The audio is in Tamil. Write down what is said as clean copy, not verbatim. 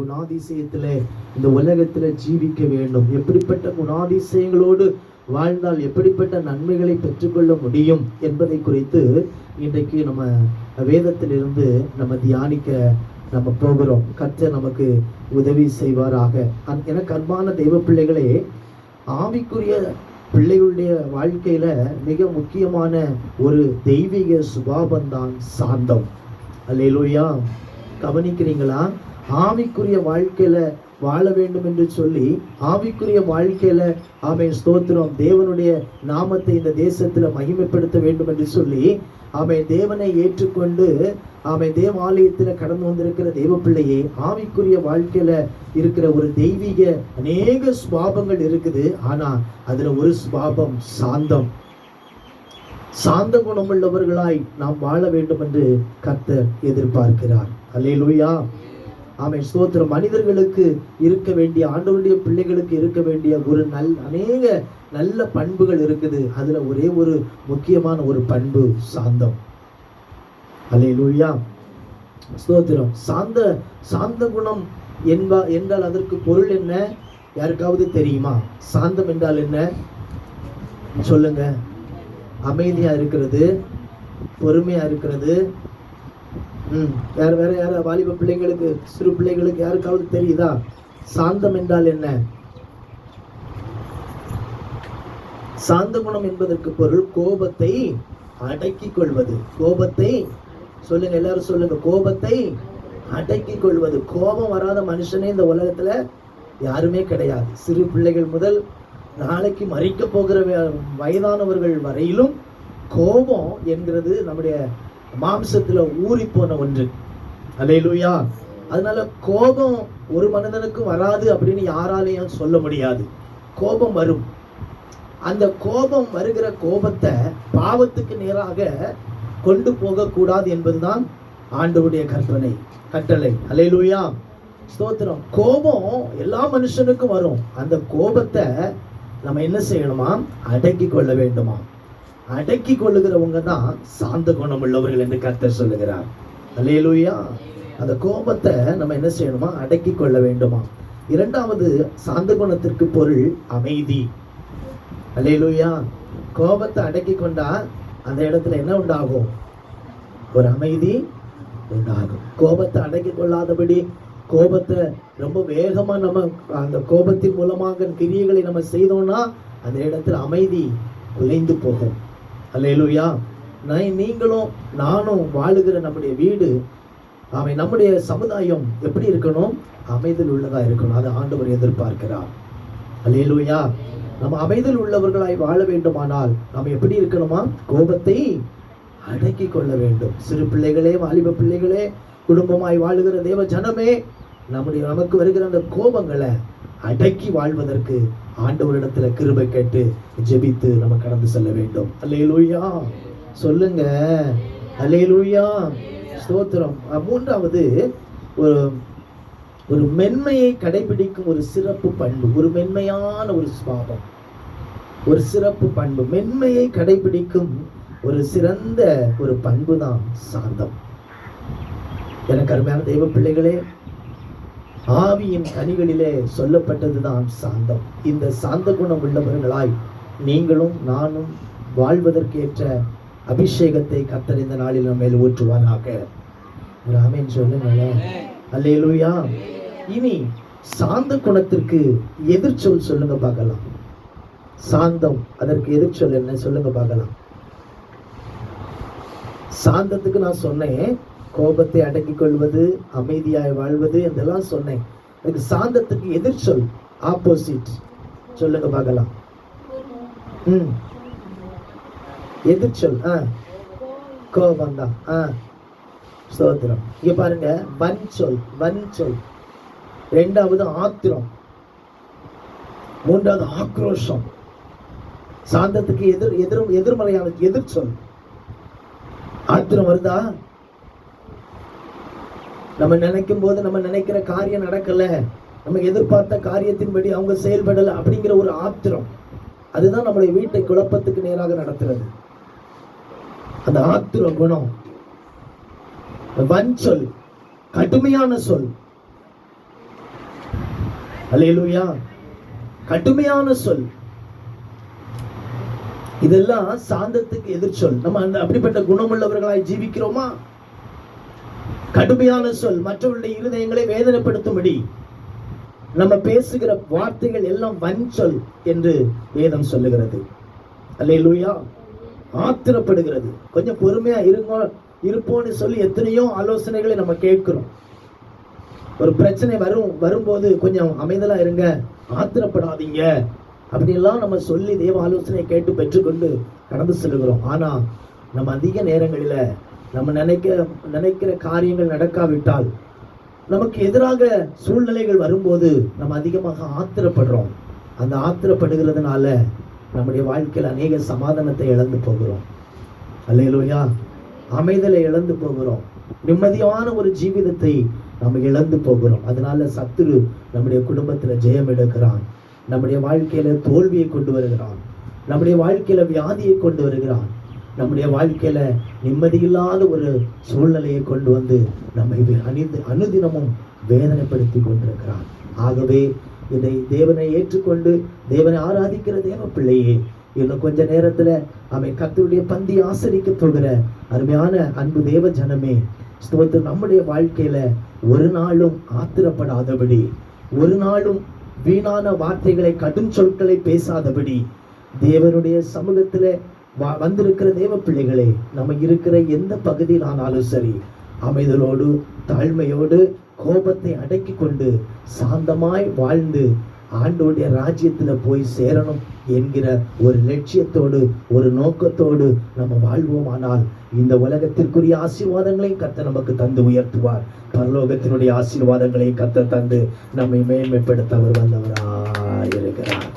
குணாதிசயத்திலே இந்த உலகத்துல ஜீவிக்க வேண்டும், எப்படிப்பட்ட குணாதிசயங்களோடு வாழ்ந்தால் எப்படிப்பட்ட நன்மைகளை பெற்றுக்கொள்ள முடியும் என்பதை குறித்து இன்றைக்கு நம்ம வேதத்திலிருந்து நம்ம தியானிக்க நம்ம போகிறோம். கர்த்தர் நமக்கு உதவி செய்வாராக. எனக்கு அன்பான தெய்வ பிள்ளைகளே, ஆவிக்குரிய பிள்ளைகளுடைய வாழ்க்கையில மிக முக்கியமான ஒரு தெய்வீக சுபாவம்தான் சாந்தம். அல்லேலூயா. கவனிக்கிறீங்களா? ஆவிக்குரிய வாழ்க்கையில வாழ வேண்டும் என்று சொல்லி, ஆவிக்குரிய வாழ்க்கையில ஆமென் ஸ்தோத்திரம், தேவனுடைய நாமத்தை இந்த தேசத்துல மகிமைப்படுத்த வேண்டும் என்று சொல்லி ஆமென் தேவனை ஏற்றுக்கொண்டு ஆமென் தேவாலயத்துல கடந்து வந்திருக்கிற தெய்வ பிள்ளையே, ஆவிக்குரிய வாழ்க்கையில இருக்கிற ஒரு தெய்வீக அநேக சுபாவங்கள் இருக்குது. ஆனா அதுல ஒரு சுபாவம் சாந்தம். சாந்த குணமுள்ளவர்களாய் நாம் வாழ வேண்டும் என்று கர்த்தர் எதிர்பார்க்கிறார். அல்லேலூயா. ஆமென் ஸ்தோத்திரம். மனிதர்களுக்கு இருக்க வேண்டிய, ஆண்டவருடைய பிள்ளைகளுக்கு இருக்க வேண்டிய ஒரு அநேக நல்ல பண்புகள் இருக்குது. அதுல ஒரே ஒரு முக்கியமான ஒரு பண்பு சாந்தம். அல்லேலூயா. ஸ்தோத்திரம். சாந்த குணம் என்றால் அதற்கு பொருள் என்ன? யாருக்காவது தெரியுமா? சாந்தம் என்றால் என்ன? சொல்லுங்க. அமைதியா இருக்கிறது, பொறுமையா இருக்கிறது. வேற யார வாலிப பிள்ளைங்களுக்கு, சிறு பிள்ளைகளுக்கு யாருக்காவது தெரியுதா சாந்தம் என்றால் என்ன? சாந்த குணம் என்பதற்கு பொருள் கோபத்தை அடக்கிக் கொள்வது. கோபத்தை சொல்லுங்க, எல்லாரும் சொல்லுங்க. கோபத்தை அடக்கிக் கொள்வது. கோபம் வராத மனுஷனே இந்த உலகத்துல யாருமே கிடையாது. சிறு பிள்ளைகள் முதல் நாளைக்கு மறிக்க போகிற வயதானவர்கள் வரையிலும் கோபம் என்கிறது நம்முடைய மாம்சத்துல ஊறி போன ஒன்று. அல்லேலூயா. அதனால கோபம் ஒரு மனிதனுக்கு வராது அப்படின்னு யாராலையும் சொல்ல முடியாது. கோபம் வரும். அந்த கோபம் வருகிற கோபத்தை பாவத்துக்கு நேராக கொண்டு போக கூடாது என்பதுதான் ஆண்டவருடைய கட்டளை. அல்லேலூயா. ஸ்தோத்திரம். கோபம் எல்லா மனுஷனுக்கும் வரும். அந்த கோபத்தை நம்ம என்ன செய்யணுமா? அடக்கி கொள்ள வேண்டுமா? அடக்கி கொள்ளுகிறவங்க தான் சாந்த குணம் உள்ளவர்கள் என்று கர்த்தர் சொல்லுகிறார். அல்லேலூயா. அந்த கோபத்தை நம்ம என்ன செய்யணுமா? அடக்கி கொள்ள வேண்டுமா. இரண்டாவது சாந்த குணத்திற்கு பொருள் அமைதி. அல்லேலூயா. கோபத்தை அடக்கி கொண்டா அந்த இடத்துல என்ன உண்டாகும்? ஒரு அமைதி உண்டாகும். கோபத்தை அடக்கி கொள்ளாதபடி, கோபத்தை ரொம்ப வேகமா நம்ம அந்த கோபத்தின் மூலமாக கிரியைகளை நம்ம செய்தோம்னா அந்த இடத்துல அமைதி குலைந்து போகும். அல்லேலூயா. நீங்களும் நானும் வாழுகிற நம்முடைய வீடு, நம்முடைய சமுதாயம் எப்படி இருக்கணும்? அமைதல் உள்ளதா இருக்கணும். அதை ஆண்டவர் எதிர்பார்க்கிறார். அல்லேலூயா. நம்ம அமைதல் உள்ளவர்களாய் வாழ வேண்டுமானால் நாம் எப்படி இருக்கணுமா? கோபத்தை அடக்கி கொள்ள வேண்டும். சிறு பிள்ளைகளே, வாலிப பிள்ளைகளே, குடும்பமாய் வாழுகிற தேவ ஜனமே, நமக்கு வருகிற அந்த கோபங்களை அடக்கி வாழ்வதற்கு ஆண்டவரிடத்துல கிருபை கேட்டு ஜெபித்து நம்ம கடந்து செல்ல வேண்டும். அல்லேலூயா. சொல்லுங்க. அல்லேலூயா. ஸ்தோத்திரம். மூன்றாவது ஒரு மென்மையை கடைபிடிக்கும் ஒரு சிறப்பு பண்பு, ஒரு மென்மையான ஒரு சுபாவம், ஒரு சிறப்பு பண்பு. மென்மையை கடைபிடிக்கும் ஒரு சிறந்த ஒரு பண்பு தான் சாந்தம். எனக்கு அருமையான தெய்வ பிள்ளைகளே, ஆவியின் கனிகளிலே சொல்லப்பட்டதுதான் சாந்தம். இந்த சாந்த குணம் உள்ளவர்களாய் நீங்களும் நானும் வாழ்வதற்கேற்ற அபிஷேகத்தை கர்த்தர் இந்த நாளில் நம்ம மேல் ஊற்றுவானாக. ஒரு ஆமென் சொல்லுங்களேன். அல்லேலூயா. இனி சாந்த குணத்திற்கு எதிர்ச்சொல் சொல்லுங்க பார்க்கலாம். சாந்தம், அதற்கு எதிர்ச்சொல் என்ன சொல்லுங்க பார்க்கலாம். சாந்தத்துக்கு நான் சொன்னேன், கோபத்தை அடக்கிக் கொள்வது, அமைதியாய் வாழ்வது இதெல்லாம் சொன்னேன். அதுக்கு சாந்தத்துக்கு எதிர்ச்சொல், ஆப்போசிட் சொல்லுங்க பார்க்கலாம். எதிர்ச்சொல் கோபம் தான். ஸ்தோத்திரம். இங்க பாருங்க, வன்சொல். இரண்டாவது ஆத்திரம், மூன்றாவது ஆக்ரோஷம். சாந்தத்துக்கு எதிர்மறையான எதிர்ச்சொல் ஆத்திரம் வருதா? நம்ம நினைக்கும் போது நம்ம நினைக்கிற காரியம் நடக்கல, நம்ம எதிர்பார்த்த காரியத்தின்படி அவங்க செயல்படல அப்படிங்கிற ஒரு ஆத்திரம், அதுதான் நம்முடைய வீட்டை குழப்பத்துக்கு நேராக நடத்துறது. அந்த ஆத்திர குணம். வன்சொல், கடுமையான சொல். அல்லேலூயா. கடுமையான சொல், இதெல்லாம் சாந்தத்துக்கு எதிர்ச்சொல். நம்ம அந்த அப்படிப்பட்ட குணமுள்ளவர்களாய் ஜீவிக்கிறோமா? கடுமையான சொல், மற்றவர்களுடைய இருதயங்களை வேதனைப்படுத்தும்படி நம்ம பேசுகிற வார்த்தைகள் எல்லாம் வன்சொல் என்று வேதம் சொல்லுகிறது. அல்லேலூயா. ஆத்திரப்படுகிறது. கொஞ்சம் பொறுமையா இருப்போம்னு சொல்லி எத்தனையோ ஆலோசனைகளை நம்ம கேட்கிறோம். ஒரு பிரச்சனை வரும்போது கொஞ்சம் அமைதலா இருங்க, ஆத்திரப்படாதீங்க அப்படின்லாம் நம்ம சொல்லி தேவ ஆலோசனை கேட்டு பெற்றுக்கொண்டு கடந்து செல்கிறோம். ஆனா நம்ம அதிக நேரங்களில நம்ம நினைக்கிற காரியங்கள் நடக்காவிட்டால், நமக்கு எதிராக சூழ்நிலைகள் வரும்போது நம்ம அதிகமாக ஆத்திரப்படுறோம். அந்த ஆத்திரப்படுகிறதுனால நம்முடைய வாழ்க்கையில் அநேக சமாதானத்தை இழந்து போகிறோம். அல்லேலூயா. அமைதலை இழந்து போகிறோம். நிம்மதியான ஒரு ஜீவிதத்தை நம்ம இழந்து போகிறோம். அதனால சத்துரு நம்முடைய குடும்பத்துல ஜெயம் எடுக்கிறான், நம்முடைய வாழ்க்கையில தோல்வியை கொண்டு வருகிறான், நம்முடைய வாழ்க்கையில வியாதியை கொண்டு வருகிறான், நம்முடைய வாழ்க்கையில நிம்மதியில்லாத ஒரு சூழ்நிலையை கொண்டு வந்து நம்மை அனுதினமும் வேதனைப்படுத்தி கொண்டிருக்கிறான். ஆகவே இதை தேவனை ஏற்றுக்கொண்டு தேவனை ஆராதிக்கிற தேவ பிள்ளையே, இன்னும் கொஞ்ச நேரத்துல அவன் கர்த்தருடைய பந்தி ஆசரிக்க போகிற அருமையான அன்பு தேவ ஜனமே, ஸ்தோத்திரம். நம்முடைய வாழ்க்கையில ஒரு நாளும் ஆத்திரப்படாதபடி, ஒரு நாளும் வீணான வார்த்தைகளை கடும் சொற்களை பேசாதபடி, தேவனுடைய சமூகத்துல வந்திருக்கிற தேவ பிள்ளைகளே, நம்ம இருக்கிற எந்த பகுதியில் ஆனாலும் சரி, அமைதலோடு தாழ்மையோடு கோபத்தை அடக்கி கொண்டு சாந்தமாய் வாழ்ந்து ஆண்டோடைய ராஜ்யத்துல போய் சேரணும் என்கிற ஒரு லட்சியத்தோடு ஒரு நோக்கத்தோடு நம்ம வாழ்வோமானால் இந்த உலகத்திற்குரிய ஆசீர்வாதங்களையும் கர்த்தர் நமக்கு தந்து உயர்த்துவார். பரலோகத்தினுடைய ஆசீர்வாதங்களையும் கர்த்தர் தந்து நம்மை மேன்மைப்படுத்த அவர் வல்லவராய் இருக்கிறார்.